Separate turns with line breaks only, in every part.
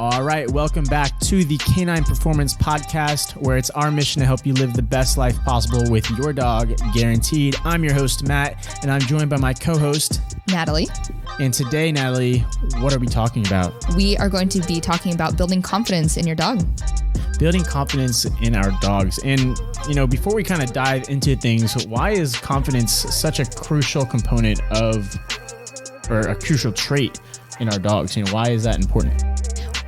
All right, welcome back to the Canine Performance Podcast, where it's our mission to help you live the best life possible with your dog, guaranteed. I'm your host, Matt, and I'm joined by my co-host,
Natalie. And
today, Natalie, what are we talking about?
We are going to be talking about building confidence in your dog.
Building confidence in our dogs. And, before we kind of dive into things, why is confidence such a crucial component of, or a crucial trait in our dogs? Why is that important?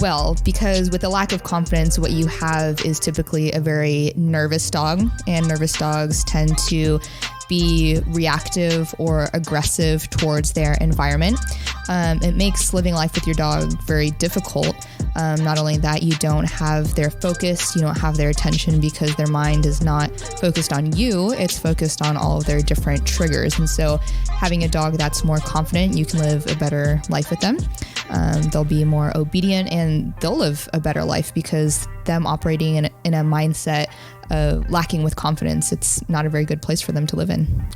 Well, because with a lack of confidence, what you have is typically a very nervous dog, and nervous dogs tend to be reactive or aggressive towards their environment. It makes living life with your dog very difficult. Not only that, you don't have their focus, you don't have their attention because their mind is not focused on you, it's focused on all of their different triggers. And so having a dog that's more confident, you can live a better life with them. They'll be more obedient and they'll live a better life because them operating in a mindset lacking with confidence, it's not a very good place for them to live in.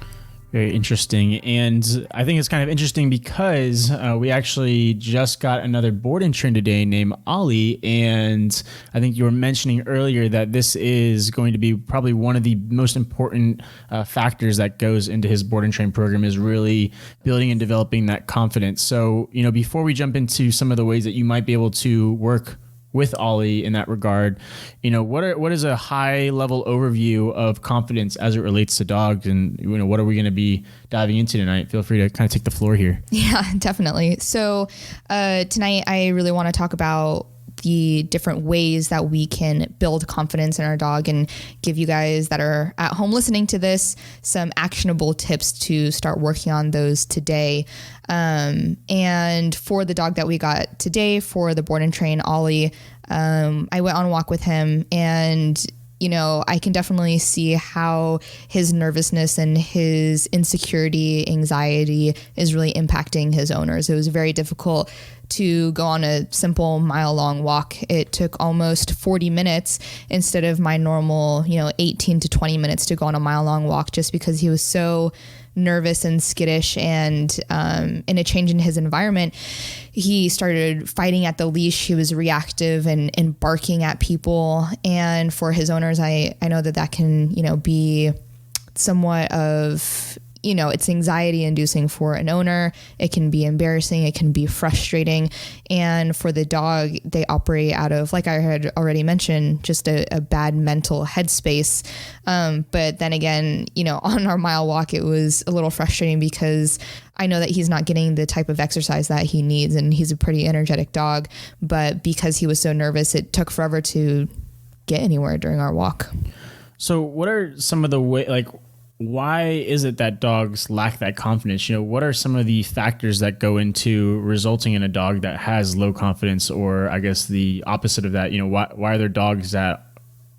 Very interesting. And I think it's kind of interesting because we actually just got another board and train today named Ollie. And I think you were mentioning earlier that this is going to be probably one of the most important factors that goes into his board and train program is really building and developing that confidence. So, before we jump into some of the ways that you might be able to work with Ollie in that regard, what is a high level overview of confidence as it relates to dogs, and what are we going to be diving into tonight? Feel free to kind of take the floor here.
Yeah, definitely. So tonight I really want to talk about the different ways that we can build confidence in our dog and give you guys that are at home listening to this some actionable tips to start working on those today. And for the dog that we got today, for the board and train Ollie, I went on a walk with him and I can definitely see how his nervousness and his insecurity, anxiety is really impacting his owners. It was very difficult to go on a simple mile-long walk. It took almost 40 minutes instead of my normal, 18 to 20 minutes to go on a mile-long walk just because he was so nervous and skittish, and in a change in his environment, he started fighting at the leash. He was reactive and barking at people. And for his owners, I know that can, be somewhat of, it's anxiety inducing for an owner. It can be embarrassing. It can be frustrating. And for the dog, they operate out of, like I had already mentioned, just a bad mental headspace. But then again, on our mile walk, it was a little frustrating because I know that he's not getting the type of exercise that he needs, and he's a pretty energetic dog. But because he was so nervous, it took forever to get anywhere during our walk.
So what are some of the why is it that dogs lack that confidence? What are some of the factors that go into resulting in a dog that has low confidence, or I guess the opposite of that? Why are there dogs that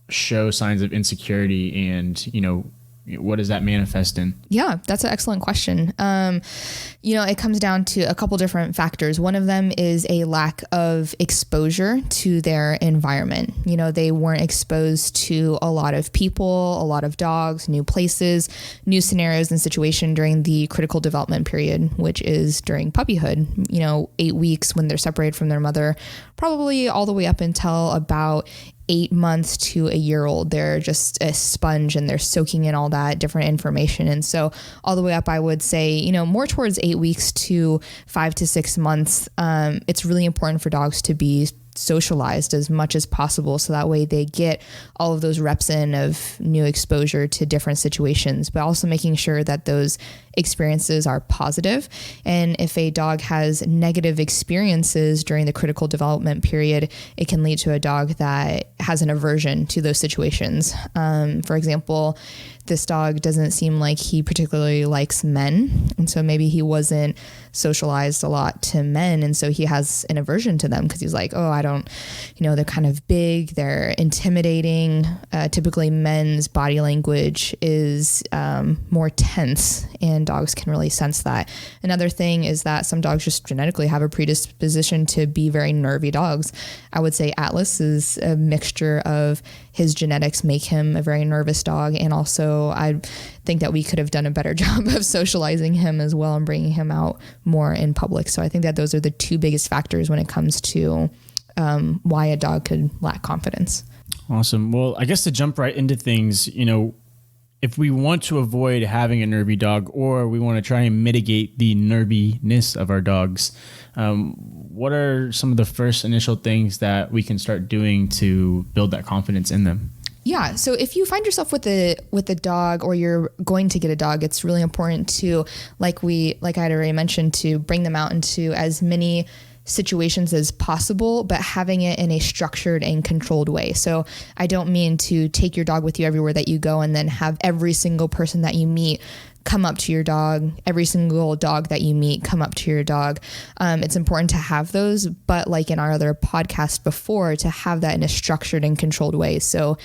show signs of insecurity, and, what does that manifest in? Yeah,
that's an excellent question. It comes down to a couple different factors. One of them is a lack of exposure to their environment. They weren't exposed to a lot of people, a lot of dogs, new places, new scenarios and situation during the critical development period, which is during puppyhood, 8 weeks when they're separated from their mother, probably all the way up until about 8 months to a year old. They're just a sponge and they're soaking in all that different information. And so all the way up, I would say, more towards 8 weeks to 5 to 6 months, it's really important for dogs to be socialized as much as possible. So that way they get all of those reps in of new exposure to different situations, but also making sure that those experiences are positive. And if a dog has negative experiences during the critical development period, it can lead to a dog that has an aversion to those situations. For example, this dog doesn't seem like he particularly likes men. And so maybe he wasn't socialized a lot to men. And so he has an aversion to them because he's like, oh, I don't, they're kind of big, they're intimidating. Typically men's body language is more tense, and dogs can really sense that. Another thing is that some dogs just genetically have a predisposition to be very nervy dogs. I would say Atlas is a mixture of his genetics make him a very nervous dog. And also I think that we could have done a better job of socializing him as well and bringing him out more in public. So I think that those are the two biggest factors when it comes to why a dog could lack confidence.
Awesome. Well, I guess to jump right into things, if we want to avoid having a nervy dog, or we want to try and mitigate the nerviness of our dogs, what are some of the first initial things that we can start doing to build that confidence in them?
Yeah. So if you find yourself with a dog, or you're going to get a dog, it's really important to, like I had already mentioned, to bring them out into as many situations as possible, but having it in a structured and controlled way. So I don't mean to take your dog with you everywhere that you go and then have every single person that you meet come up to your dog, every single dog that you meet come up to your dog. It's important to have those, but like in our other podcast before, to have that in a structured and controlled way. So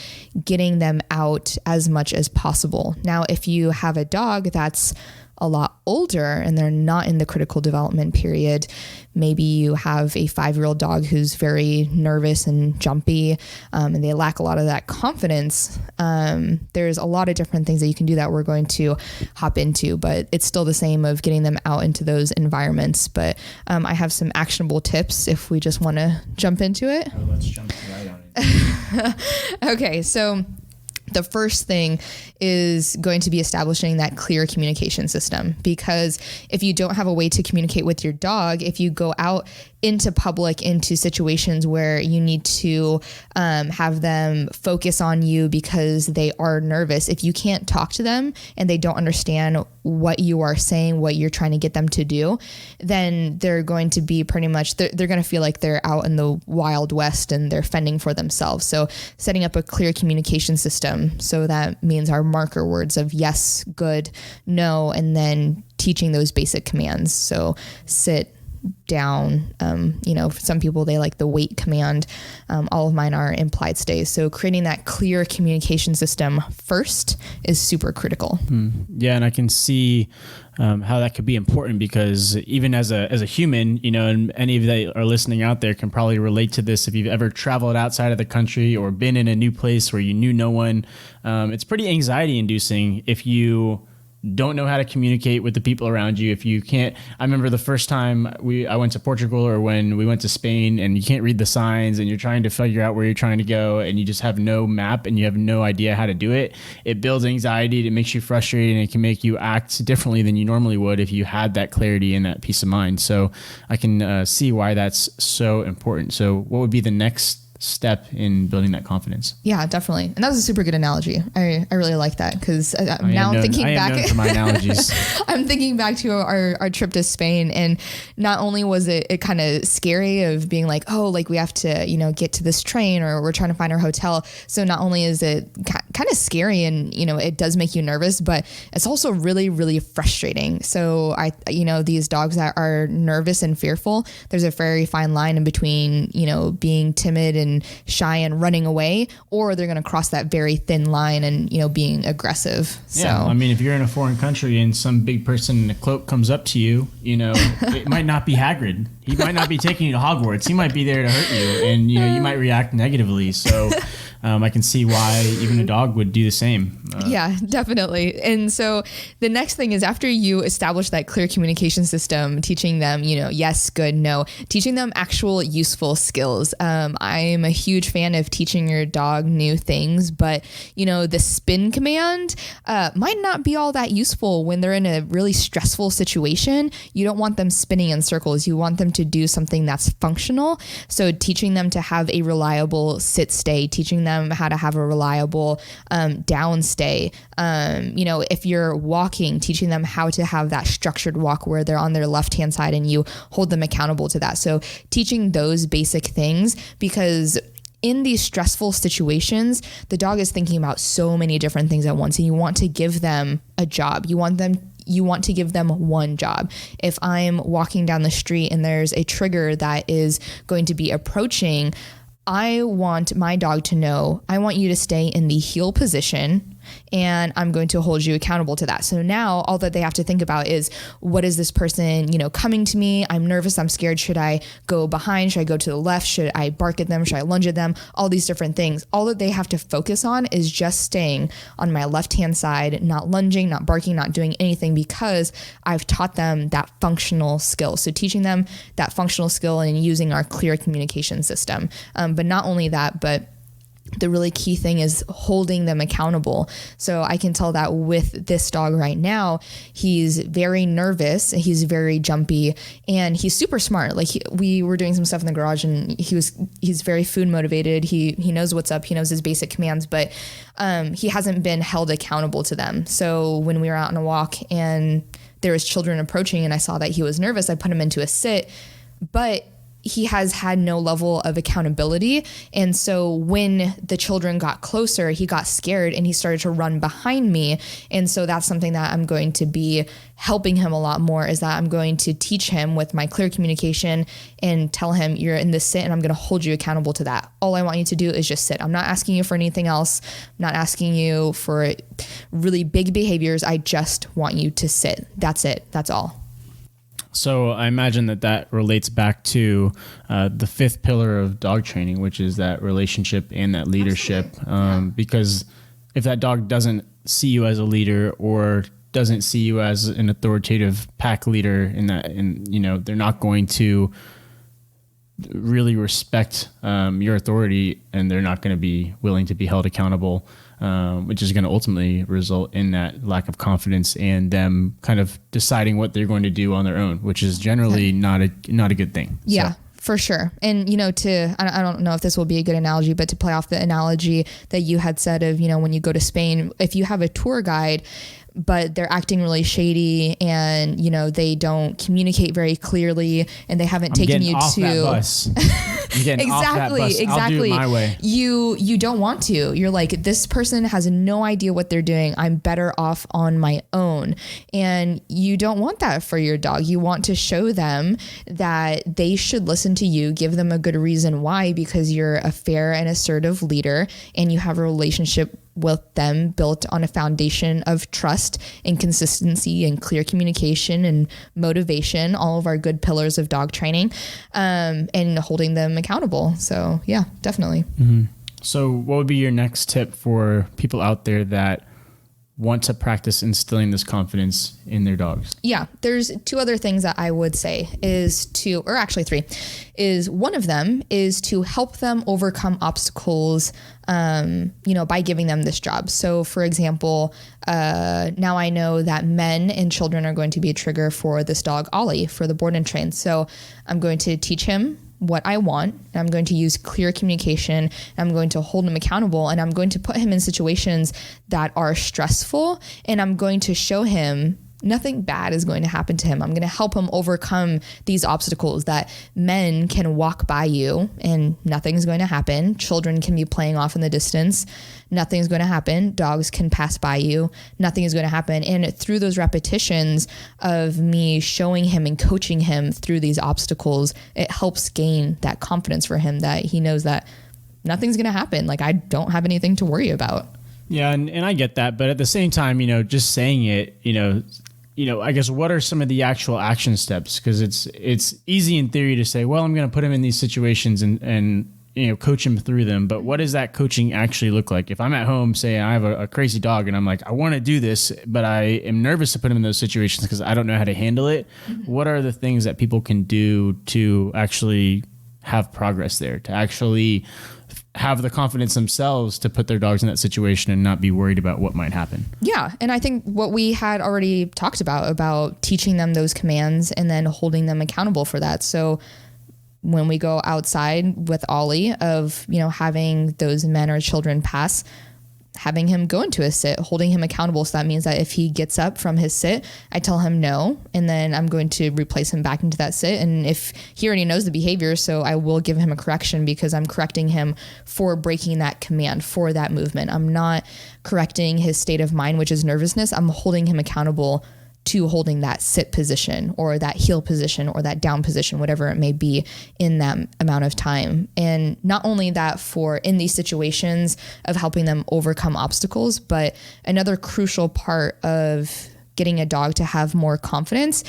getting them out as much as possible. Now, if you have a dog that's a lot older and they're not in the critical development period, maybe you have a 5-year-old dog who's very nervous and jumpy, and they lack a lot of that confidence. There's a lot of different things that you can do that we're going to hop into, but it's still the same of getting them out into those environments. But I have some actionable tips if we just want to jump into it.
Oh, let's jump right on it.
Okay, so the first thing is going to be establishing that clear communication system, because if you don't have a way to communicate with your dog, if you go out into public, into situations where you need to have them focus on you because they are nervous, if you can't talk to them and they don't understand what you are saying, what you're trying to get them to do, then they're going to be pretty much, they're going to feel like they're out in the Wild West and they're fending for themselves. So setting up a clear communication system. So that means our marker words of yes, good, no, and then teaching those basic commands. So sit, down, for some people, they like the wait command. All of mine are implied stays. So creating that clear communication system first is super critical.
Yeah. And I can see how that could be important, because even as a human, and any of you that are listening out there can probably relate to this. If you've ever traveled outside of the country or been in a new place where you knew no one, it's pretty anxiety inducing if you don't know how to communicate with the people around you. If you can't, I remember the first time I went to Portugal, or when we went to Spain, and you can't read the signs and you're trying to figure out where you're trying to go and you just have no map and you have no idea how to do it. It builds anxiety. It makes you frustrated, and it can make you act differently than you normally would if you had that clarity and that peace of mind. So I can see why that's so important. So what would be the next step in building that confidence?
Yeah, definitely. And that was a super good analogy. I really like that, because I'm thinking back to my analogies. I'm thinking back to our trip to Spain, and not only was it kind of scary of being like, oh, like we have to, get to this train, or we're trying to find our hotel. So not only is it kind of scary and, it does make you nervous, but it's also really, really frustrating. So these dogs that are nervous and fearful, there's a very fine line in between, being timid and shy and running away, or they're going to cross that very thin line and, being aggressive.
Yeah. So, if you're in a foreign country and some big person in a cloak comes up to you, it might not be Hagrid. He might not be taking you to Hogwarts. He might be there to hurt you, and, you might react negatively. So I can see why even a dog would do the same.
Yeah, definitely. And so the next thing is, after you establish that clear communication system, teaching them, yes, good, no, teaching them actual useful skills. I'm a huge fan of teaching your dog new things, but the spin command might not be all that useful when they're in a really stressful situation. You don't want them spinning in circles. You want them to do something that's functional. So teaching them to have a reliable sit stay, teaching them how to have a reliable down stay. If you're walking, teaching them how to have that structured walk where they're on their left-hand side and you hold them accountable to that. So teaching those basic things, because in these stressful situations, the dog is thinking about so many different things at once, and you want to give them a job. You want to give them one job. If I'm walking down the street and there's a trigger that is going to be approaching, I want my dog to know, I want you to stay in the heel position. and I'm going to hold you accountable to that. So now all that they have to think about is, what is this person, coming to me? I'm nervous. I'm scared. Should I go behind? Should I go to the left? Should I bark at them? Should I lunge at them? All these different things. All that they have to focus on is just staying on my left-hand side, not lunging, not barking, not doing anything, because I've taught them that functional skill. So teaching them that functional skill and using our clear communication system. But not only that, but the really key thing is holding them accountable. So I can tell that with this dog right now, he's very nervous, he's very jumpy, and he's super smart. Like we were doing some stuff in the garage, and he's very food motivated. He knows what's up. He knows his basic commands, but he hasn't been held accountable to them. So when we were out on a walk and there was children approaching and I saw that he was nervous, I put him into a sit, but he has had no level of accountability. And so when the children got closer, he got scared and he started to run behind me. And so that's something that I'm going to be helping him a lot more, is that I'm going to teach him with my clear communication and tell him, you're in this sit and I'm going to hold you accountable to that. All I want you to do is just sit. I'm not asking you for anything else. I'm not asking you for really big behaviors. I just want you to sit. That's it. That's all.
So I imagine that relates back to the fifth pillar of dog training, which is that relationship and that leadership. Because if that dog doesn't see you as a leader or doesn't see you as an authoritative pack leader, they're not going to really respect your authority, and they're not going to be willing to be held accountable, which is going to ultimately result in that lack of confidence and them kind of deciding what they're going to do on their own, which is generally not a good thing.
Yeah. So. For sure. And, I don't know if this will be a good analogy, but to play off the analogy that you had said of, when you go to Spain, if you have a tour guide, but they're acting really shady and, they don't communicate very clearly and they haven't taken you to
that bus. Exactly. I'll do it my way.
You don't want to. You're like, this person has no idea what they're doing. I'm better off on my own. And you don't want that for your dog. You want to show them that they should listen to you, give them a good reason why, because you're a fair and assertive leader and you have a relationship with them built on a foundation of trust and consistency and clear communication and motivation, all of our good pillars of dog training, and holding them accountable. So yeah, definitely.
Mm-hmm. So what would be your next tip for people out there that want to practice instilling this confidence in their dogs? Yeah,
there's two other things that I would say or actually three, is one of them is to help them overcome obstacles, by giving them this job. So for example, now I know that men and children are going to be a trigger for this dog, Ollie, for the board and train. So I'm going to teach him what I want, and I'm going to use clear communication, and I'm going to hold him accountable, and I'm going to put him in situations that are stressful, and I'm going to show him nothing bad is going to happen to him. I'm going to help him overcome these obstacles that men can walk by you and nothing's going to happen. Children can be playing off in the distance. Nothing's going to happen. Dogs can pass by you. Nothing is going to happen. And through those repetitions of me showing him and coaching him through these obstacles, it helps gain that confidence for him that he knows that nothing's going to happen. Like, I don't have anything to worry about.
Yeah. And I get that. But at the same time, just saying it, I guess what are some of the actual action steps? Because it's easy in theory to say, well, I'm going to put him in these situations and coach him through them. But what does that coaching actually look like? If I'm at home, say I have a crazy dog and I'm like, I want to do this, but I am nervous to put him in those situations because I don't know how to handle it. Mm-hmm. What are the things that people can do to actually have progress there, to actually have the confidence themselves to put their dogs in that situation and not be worried about what might happen? Yeah.
And I think what we had already talked about teaching them those commands and then holding them accountable for that. So when we go outside with Ollie of, having those men or children pass, having him go into a sit, holding him accountable. So that means that if he gets up from his sit, I tell him no, and then I'm going to replace him back into that sit. And if he already knows the behavior, so I will give him a correction because I'm correcting him for breaking that command, for that movement. I'm not correcting his state of mind, which is nervousness. I'm holding him accountable to holding that sit position or that heel position or that down position, whatever it may be in that amount of time. And not only that, for in these situations of helping them overcome obstacles, but another crucial part of getting a dog to have more confidence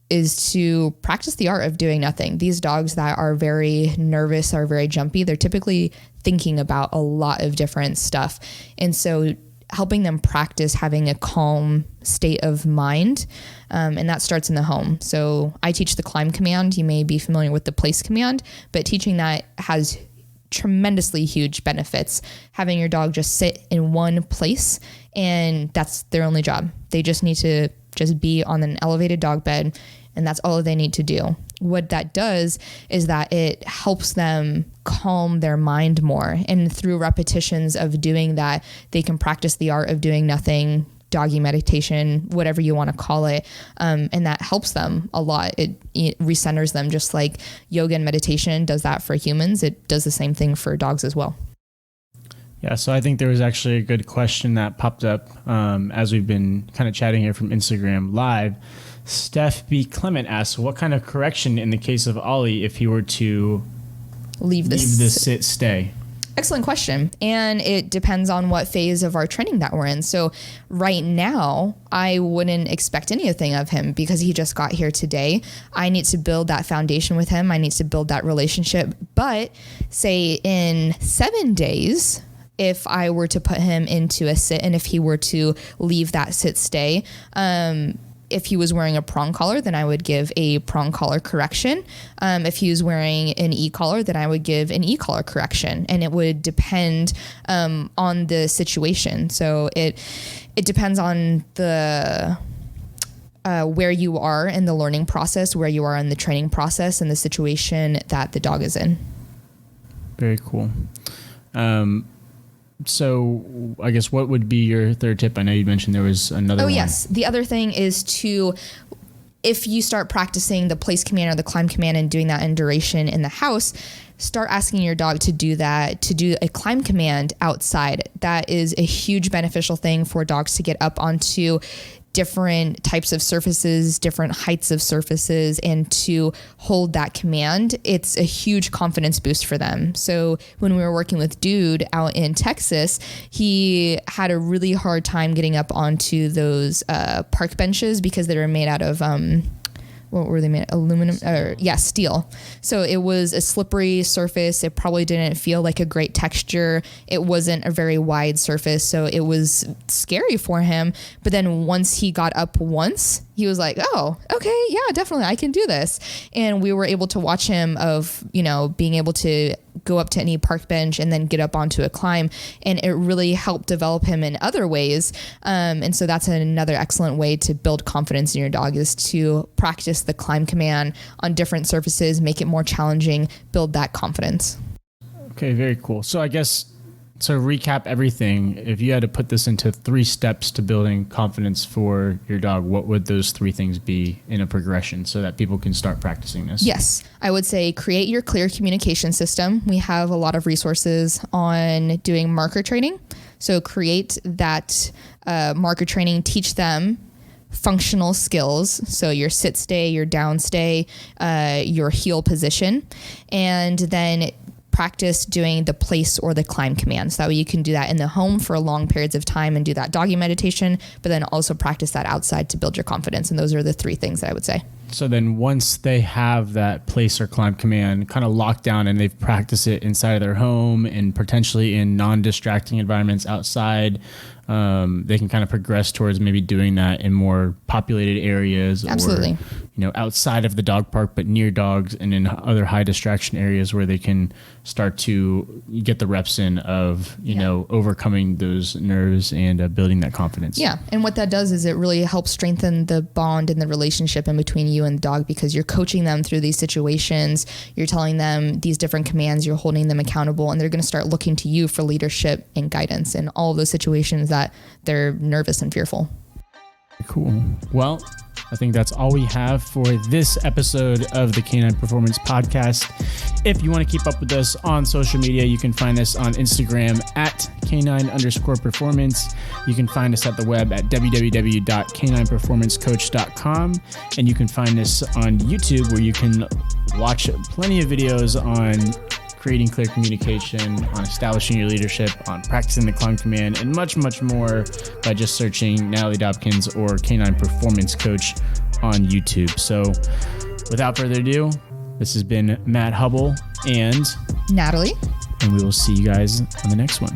is to practice the art of doing nothing. These dogs that are very nervous, are very jumpy, they're typically thinking about a lot of different stuff. And so helping them practice having a calm state of mind. And that starts in the home. So I teach the climb command. You may be familiar with the place command, but teaching that has tremendously huge benefits. Having your dog just sit in one place, and that's their only job. They just need to just be on an elevated dog bed, and that's all they need to do. What that does is that it helps them calm their mind more. And through repetitions of doing that, they can practice the art of doing nothing, doggy meditation, whatever you want to call it. And that helps them a lot. It recenters them, just like yoga and meditation does that for humans. It does the same thing for dogs as well.
Yeah, so I think there was actually a good question that popped up as we've been kind of chatting here from Instagram Live. Steph B. Clement asks, what kind of correction in the case of Ollie if he were to leave the sit stay?
Excellent question. And it depends on what phase of our training that we're in. So right now, I wouldn't expect anything of him because he just got here today. I need to build that foundation with him. I need to build that relationship. But say in 7 days, if I were to put him into a sit and if he were to leave that sit stay, if he was wearing a prong collar, then I would give a prong collar correction. If he was wearing an e-collar, then I would give an e-collar correction. And it would depend on the situation. So it depends on the where you are in the learning process, where you are in the training process, and the situation that the dog is in. Very
cool. So I guess what would be your third tip? I know you mentioned there was another one.
Oh, yes. The other thing is if you start practicing the place command or the climb command and doing that in duration in the house, start asking your dog to do that, to do a climb command outside. That is a huge beneficial thing for dogs to get up onto different types of surfaces, different heights of surfaces, and to hold that command. It's a huge confidence boost for them. So when we were working with Dude out in Texas, he had a really hard time getting up onto those park benches because they were made out of what were they made? Aluminum, steel. So it was a slippery surface. It probably didn't feel like a great texture. It wasn't a very wide surface. So it was scary for him. But then once he got up once, he was like, oh, okay, yeah, definitely, I can do this. And we were able to watch him being able to go up to any park bench and then get up onto a climb. And it really helped develop him in other ways. And so that's another excellent way to build confidence in your dog, is to practice the climb command on different surfaces, make it more challenging, build that confidence.
Okay, very cool. So I guess to recap everything, if you had to put this into 3 steps to building confidence for your dog, what would those 3 things be in a progression so that people can start practicing this?
Yes, I would say create your clear communication system. We have a lot of resources on doing marker training. So create that marker training, teach them functional skills. So your sit stay, your down stay, your heel position, and then practice doing the place or the climb commands. That way you can do that in the home for long periods of time and do that doggy meditation, but then also practice that outside to build your confidence. And those are the 3 things that I would say.
So then once they have that place or climb command kind of locked down and they've practiced it inside of their home and potentially in non-distracting environments outside, they can kind of progress towards maybe doing that in more populated areas.
Absolutely.
Or, outside of the dog park, but near dogs and in other high distraction areas where they can start to get the reps in of, overcoming those nerves and building that confidence.
Yeah. And what that does is it really helps strengthen the bond and the relationship in between you and the dog, because you're coaching them through these situations. You're telling them these different commands, you're holding them accountable, and they're going to start looking to you for leadership and guidance in all of those situations that they're nervous and fearful.
Cool. Well, I think that's all we have for this episode of the Canine Performance Podcast. If you want to keep up with us on social media, you can find us on Instagram at canine_performance. You can find us at the web at www.canineperformancecoach.com. And you can find us on YouTube, where you can watch plenty of videos on creating clear communication, on establishing your leadership, on practicing the climb command, and much, much more by just searching Natalie Dobkins or Canine Performance Coach on YouTube. So without further ado, this has been Matt Hubble and
Natalie.
And we will see you guys on the next one.